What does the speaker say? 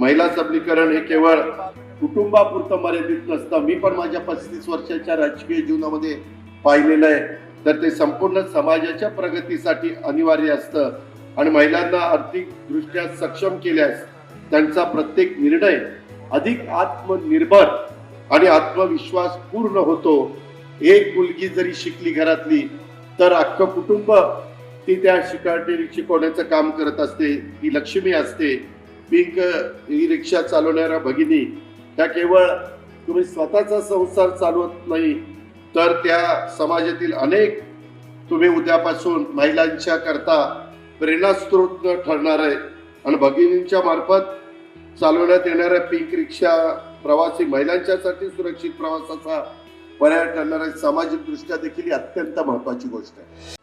महिला सबलीकरण हे केवळ कुटुंबापुरतं मर्यादित नसतं. मी पण माझ्या 35 वर्षाच्या राजकीय जीवनामध्ये पाहिलेलं आहे, तर ते संपूर्ण समाजाच्या प्रगतीसाठी अनिवार्य असतं. आणि महिलांना आर्थिकदृष्ट्या सक्षम केल्यास त्यांचा प्रत्येक निर्णय अधिक आत्मनिर्भर आणि आत्मविश्वास पूर्ण होतो. एक मुलगी जरी शिकली घरातली तर अख्खं कुटुंब ती त्या शिकवण्याचं काम करत असते. ती लक्ष्मी असते. पिंक ई रिक्षा चालवणाऱ्या भगिनी त्या केवळ तुम्ही स्वतःचा संसार चालवत नाही, तर त्या समाजातील अनेक तुम्ही उद्यापासून महिलांच्या करता प्रेरणास्त्रोत ठरणार आहे. आणि भगिनींच्या मार्फत चालवण्यात येणाऱ्या पिंक रिक्षा प्रवासी महिलांच्यासाठी सुरक्षित प्रवासाचा पर्याय ठरणार आहे. सामाजिक दृष्ट्या देखील ही अत्यंत महत्वाची गोष्ट आहे.